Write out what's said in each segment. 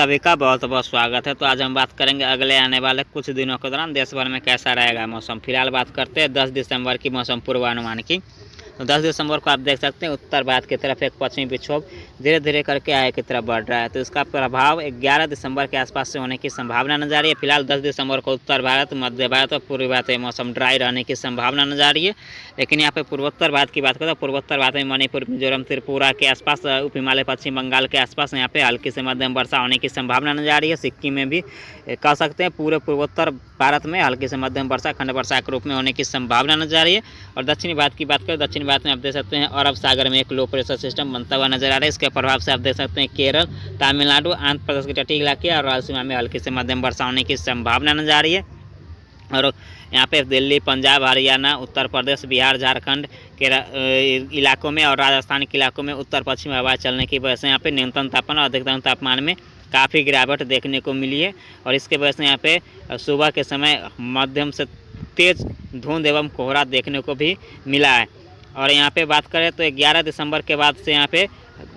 सभी का बहुत बहुत स्वागत है। तो आज हम बात करेंगे अगले आने वाले कुछ दिनों के दौरान देश भर में कैसा रहेगा मौसम। फिलहाल बात करते हैं 10 दिसंबर की मौसम पूर्वानुमान की। तो 10 दिसंबर को आप देख सकते हैं उत्तर भारत की तरफ एक पश्चिमी विक्षोभ धीरे धीरे करके आगे की तरफ बढ़ रहा है। तो इसका प्रभाव 11 दिसंबर के आसपास से होने की संभावना नजर आ रही है। फिलहाल 10 दिसंबर को उत्तर भारत, मध्य भारत और पूर्वी भारत में मौसम ड्राई रहने की संभावना नजर आ रही है। लेकिन यहाँ पे पूर्वोत्तर भारत की बात करें तो पूर्वोत्तर भारत में मणिपुर, मिजोरम, त्रिपुरा के आसपास, उप हिमालय, पश्चिम बंगाल के आसपास यहाँ पे हल्की से मध्यम वर्षा होने की संभावना नजर आ रही है। सिक्किम में भी कह सकते हैं पूरे पूर्वोत्तर भारत में हल्की से मध्यम वर्षा, खंड वर्षा के रूप में होने की संभावना नजर आ रही है। और दक्षिणी भारत की बात करें, दक्षिणी भारत में आप देख सकते हैं अरब सागर में एक लो प्रेशर सिस्टम बनता हुआ नजर आ रहा है। इसके प्रभाव से आप देख सकते हैं केरल, तमिलनाडु, आंध्र प्रदेश के तटीय इलाके और रायलसीमा में हल्की से मध्यम वर्षा होने की संभावना नजर आ रही है। और यहाँ पे दिल्ली, पंजाब, हरियाणा, उत्तर प्रदेश, बिहार, झारखंड के इलाकों में और राजस्थान के इलाकों में उत्तर पश्चिम हवा चलने की वजह से यहाँ पे न्यूनतम तापमान और अधिकतम तापमान में काफ़ी गिरावट देखने को मिली है। और इसके वजह से यहाँ पे सुबह के समय मध्यम से तेज़ धुंध एवं कोहरा देखने को भी मिला है। और यहाँ पे बात करें तो 11 दिसंबर के बाद से यहाँ पे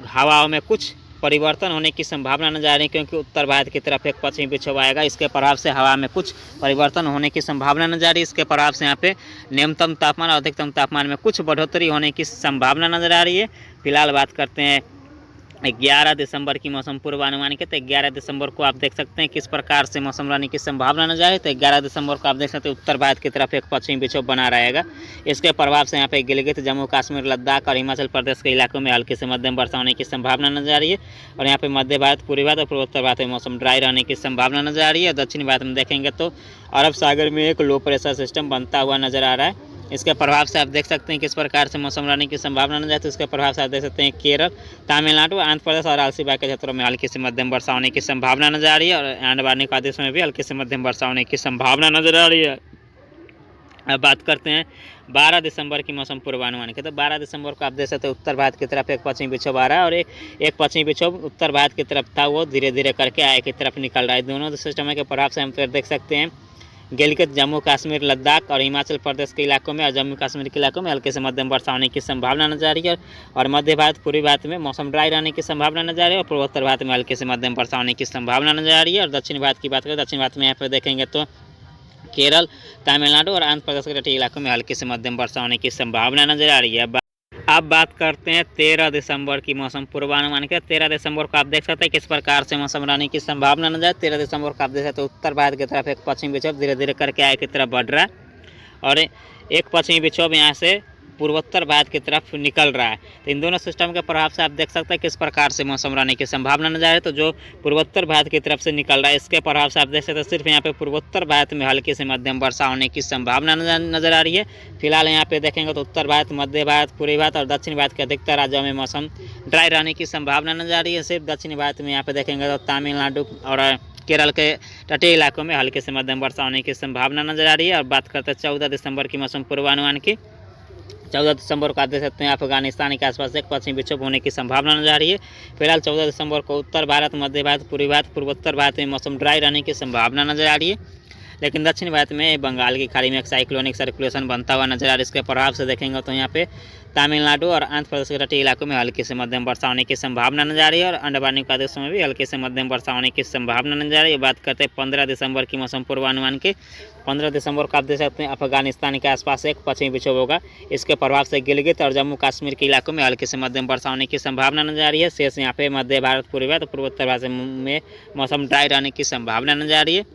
हवाओं में कुछ परिवर्तन होने की संभावना नजर आ रही है, क्योंकि उत्तर भारत की तरफ एक पश्चिमी विक्षोभ आएगा। इसके प्रभाव से हवा में कुछ परिवर्तन होने की संभावना नजर आ रही है। इसके प्रभाव से यहाँ पे न्यूनतम तापमान और अधिकतम तापमान में कुछ बढ़ोतरी होने की संभावना नजर आ रही है। फिलहाल बात करते हैं 11 दिसंबर की मौसम पूर्वानुमान के। तो 11 दिसंबर को आप देख सकते हैं किस प्रकार से मौसम रहने की संभावना नजर आ रही है। तो 11 दिसंबर को आप देख सकते हैं उत्तर भारत की तरफ एक पश्चिमी विक्षोभ बना रहेगा। इसके प्रभाव से यहाँ पे गिलगित, जम्मू कश्मीर, लद्दाख और हिमाचल प्रदेश के इलाकों में हल्की से मध्यम वर्षा होने की संभावना नजर आ रही है। और यहाँ पे मध्य भारत, पूर्वी भारत और पूर्वोत्तर भारत में मौसम ड्राई रहने की संभावना नजर आ रही है। दक्षिणी भारत में देखेंगे तो अरब सागर में एक लो प्रेशर सिस्टम बनता हुआ नजर आ रहा है। इसके प्रभाव से आप देख सकते हैं किस प्रकार से मौसम रहने की संभावना नजर आती है। इसके प्रभाव से आप देख सकते हैं केरल, तमिलनाडु, आंध्र प्रदेश और रायलसीमा के क्षेत्रों में हल्की से मध्यम वर्षा होने की संभावना नजर आ रही है। और अंडमान निकोबार में भी हल्की से मध्यम वर्षा होने की संभावना नजर आ रही है। अब बात करते हैं 12 दिसंबर की मौसम पूर्वानुमान की। तो 12 दिसंबर को आप देख सकते हैं उत्तर भारत की तरफ एक पश्चिमी विक्षोभ आ रहा है और एक पश्चिमी विक्षोभ उत्तर भारत की तरफ था, वो धीरे धीरे करके आगे की तरफ निकल रहा है। दोनों सिस्टम के प्रभाव से हम फिर देख सकते हैं गिलगित, जम्मू कश्मीर, लद्दाख और हिमाचल प्रदेश के इलाकों में और जम्मू कश्मीर के इलाकों में हल्के से मध्यम वर्षा होने की संभावना नजर आ रही है। और मध्य भारत, पूर्वी भारत में मौसम ड्राई रहने की संभावना नजर आ रही है। और पूर्वोत्तर भारत में हल्के से मध्यम वर्षा होने की संभावना नजर आ रही है। और दक्षिण भारत की बात करें, दक्षिण भारत में यहाँ पर देखेंगे तो केरल, तमिलनाडु और आंध्र प्रदेश के तटीय इलाकों में हल्की से मध्यम वर्षा होने की संभावना नजर आ रही है। अब बात करते हैं 13 दिसंबर की मौसम पूर्वानुमान के। 13 दिसंबर को आप देख सकते हैं किस प्रकार से मौसम रहने की संभावना नजर है। 13 दिसंबर को आप देख सकते हैं उत्तर भारत की तरफ एक पश्चिमी विक्षोभ धीरे धीरे करके आगे की तरफ बढ़ रहा है। और एक पश्चिमी विक्षोभ यहाँ से पूर्वोत्तर भारत की तरफ निकल रहा है। तो इन दोनों सिस्टम के प्रभाव से आप देख सकते हैं किस प्रकार से मौसम रहने की संभावना नजर आ रही है। तो जो पूर्वोत्तर भारत की तरफ से निकल रहा है, इसके प्रभाव से आप देख सकते हैं सिर्फ यहाँ पे पूर्वोत्तर भारत में हल्की से मध्यम वर्षा होने की संभावना नजर आ रही है। फिलहाल यहाँ पे देखेंगे तो उत्तर भारत, मध्य भारत, पूर्वी भारत और दक्षिण भारत के अधिकतर राज्यों में मौसम ड्राई रहने की संभावना नजर आ रही है। सिर्फ दक्षिणी भारत में यहाँ पे देखेंगे तो तमिलनाडु और केरल के तटीय इलाकों में हल्के से मध्यम वर्षा होने की संभावना नजर आ रही है। और बात करते हैं 14 दिसंबर की मौसम पूर्वानुमान की। 14 दिसंबर को आप देख सकते हैं अफगानिस्तान के आसपास एक पश्चिमी विक्षोभ होने की संभावना नजर आ रही है। फिलहाल 14 दिसंबर को उत्तर भारत, मध्य भारत, पूर्वी भारत, पूर्वोत्तर भारत में मौसम ड्राई रहने की संभावना नजर आ रही है। लेकिन दक्षिण भारत में बंगाल की खाड़ी में एक साइक्लोनिक सर्कुलेशन बनता हुआ नजर आ रहा है। इसके प्रभाव से देखेंगे तो यहाँ पे तमिलनाडु और आंध्र प्रदेश के तटीय इलाकों में हल्की से मध्यम वर्षा होने की संभावना नजर आ रही है। और अंडमान निकोबार में भी हल्की से मध्यम वर्षा होने की संभावना नजर आ रही है। बात करते हैं 15 दिसंबर की मौसम पूर्वानुमान के। 15 दिसंबर को आप देख सकते हैं अफगानिस्तान के आसपास एक पश्चिमी विक्षोभ होगा। इसके प्रभाव से गिलगित और जम्मू कश्मीर के इलाकों में हल्की से मध्यम वर्षा होने की संभावना नजर आ रही है। शेष यहाँ पे मध्य भारत, पूर्वी भारत, पूर्वोत्तर भारत में मौसम ड्राई रहने की संभावना नजर आ रही है।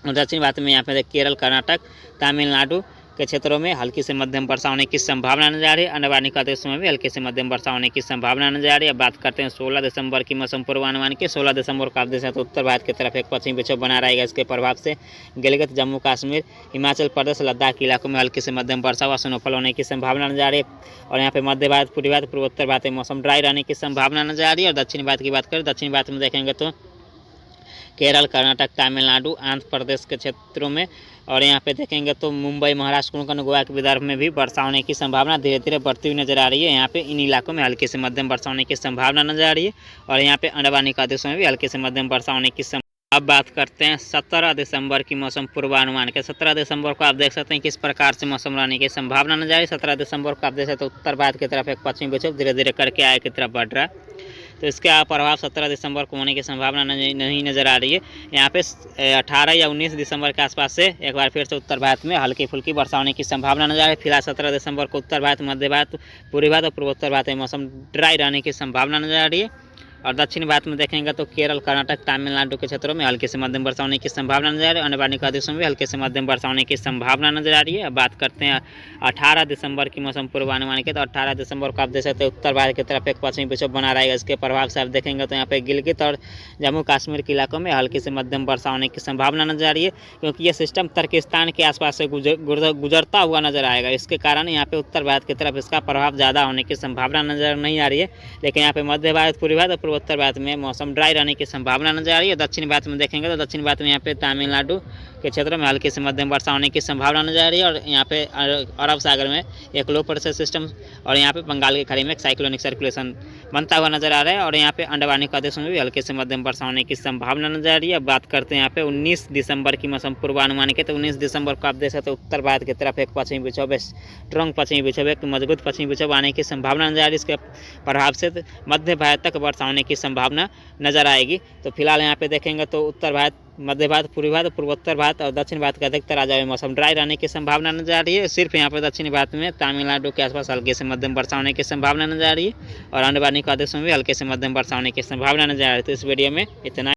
और दक्षिण भारत में यहाँ पे केरल, कर्नाटक, तमिलनाडु के क्षेत्रों में हल्की से मध्यम वर्षा होने की संभावना नजर आ रही है। अंडमान निकोबार में भी हल्की से मध्यम वर्षा होने की संभावना नजर आ रही है। बात करते हैं 16 दिसंबर की मौसम पूर्वानुमान की। 16 दिसंबर को आप देख सकते हैं उत्तर भारत की तरफ एक पश्चिमी विक्षोभ बना रहेगा। इसके प्रभाव से गिलगित, जम्मू कश्मीर, हिमाचल प्रदेश, लद्दाख के इलाकों में हल्की से मध्यम वर्षा व स्नोफॉल होने की संभावना नजर आ रही है। और यहाँ पे मध्य भारत, पूर्वी भारत, पूर्वोत्तर भारत में मौसम ड्राई रहने की संभावना नजर आ रही है। और दक्षिण भारत की बात करें, दक्षिण भारत में देखेंगे तो केरल, कर्नाटक, तमिलनाडु, आंध्र प्रदेश के क्षेत्रों में और यहाँ पे देखेंगे तो मुंबई, महाराष्ट्र, कोंकण, गोवा के विदर्भ में भी वर्षा होने की संभावना धीरे धीरे बढ़ती हुई नजर आ रही है। यहाँ पे इन इलाकों में हल्की से मध्यम वर्षा होने की संभावना नजर आ रही है। और यहाँ पे अंडमान निकोबार में भी हल्की से मध्यम वर्षा होने की अब बात करते हैं 17 दिसंबर की मौसम पूर्वानुमान के। 17 दिसंबर को आप देख सकते हैं किस प्रकार से मौसम रहने की संभावना नजर आ रही है। 17 दिसंबर को आप देख सकते हैं उत्तर भारत की तरफ एक पश्चिमी विक्षोभ धीरे धीरे करके आगे की तरफ बढ़ रहा है। तो इसका प्रभाव 17 दिसंबर को होने की संभावना नहीं नज़र आ रही है। यहाँ पे 18 या 19 दिसंबर के आसपास से एक बार फिर से उत्तर भारत में हल्की फुल्की वर्षा होने की संभावना नजर आ रही है। फिलहाल 17 दिसंबर को उत्तर भारत, मध्य भारत, पूर्वी भारत और पूर्वोत्तर भारत में मौसम ड्राई रहने की संभावना नजर आ रही है। और दक्षिणी भारत में देखेंगे तो केरल, कर्नाटक, तमिलनाडु के क्षेत्रों में हल्के से मध्यम वर्षा होने की संभावना नजर आ रही है। अन्य वार्षिक प्रदेशों में हल्के से मध्यम वर्षा होने की संभावना नजर आ रही है। अब बात करते हैं 18 दिसंबर की मौसम पूर्वानुमान के। तो 18 दिसंबर को आप देख सकते हैं उत्तर भारत की तरफ एक पश्चिमी विक्षोभ बना रहेगा। इसके प्रभाव से आप देखेंगे तो यहाँ पे गिलगित और जम्मू कश्मीर के इलाकों में हल्की से मध्यम वर्षा होने की संभावना नजर आ रही है, क्योंकि ये सिस्टम तुर्किस्तान के आसपास से गुजरता हुआ नजर आएगा। इसके कारण यहाँ पे उत्तर भारत की तरफ इसका प्रभाव ज़्यादा होने की संभावना नजर नहीं आ रही है। लेकिन यहाँ पे मध्य भारत, पूर्वी भारत और पूर्वोत्तर भारत में मौसम ड्राई रहने की संभावना नजर आ रही है। दक्षिणी भारत में देखेंगे तो दक्षिणी भारत में यहाँ पे तमिलनाडु के क्षेत्रों में हल्की से मध्यम वर्षा होने की संभावना नजर आ रही है। और यहाँ पे अरब सागर में एक लो प्रेशर सिस्टम और यहाँ पे बंगाल की खाड़ी में एक साइक्लोनिक सर्कुलेशन बनता हुआ नजर आ रहा है। और यहाँ पे अंडमान निकोबार प्रदेशों में भी हल्के से मध्यम वर्षा होने की संभावना नजर आ रही है। अब बात करते हैं यहाँ पे 19 दिसंबर की मौसम पूर्वानुमान के। तो 19 दिसंबर को आप देख सकते हैं उत्तर भारत की तरफ एक पश्चिमी विक्षोभ, स्ट्रॉन्ग पश्चिमी विक्षोभ, एक मजबूत पश्चिमी विक्षोभ आने की संभावना नजर आ रही है। इसके प्रभाव से मध्य भारत तक वर्षा होने की संभावना नजर आएगी। तो फिलहाल यहाँ पे देखेंगे तो उत्तर भारत, मध्य भारत, पूर्वी भारत, पूर्वोत्तर भारत और दक्षिण भारत के अधिकतर राज्यों में मौसम ड्राई रहने की संभावना नजर आ रही है। सिर्फ यहाँ पर दक्षिणी भारत में तमिलनाडु के आसपास हल्के से मध्यम वर्षा होने की संभावना नजर आ रही है। और अन्य वार्षिक प्रदेशों में भी हल्के से मध्यम वर्षा होने की संभावना नजर आ रही है। तो इस वीडियो में इतना।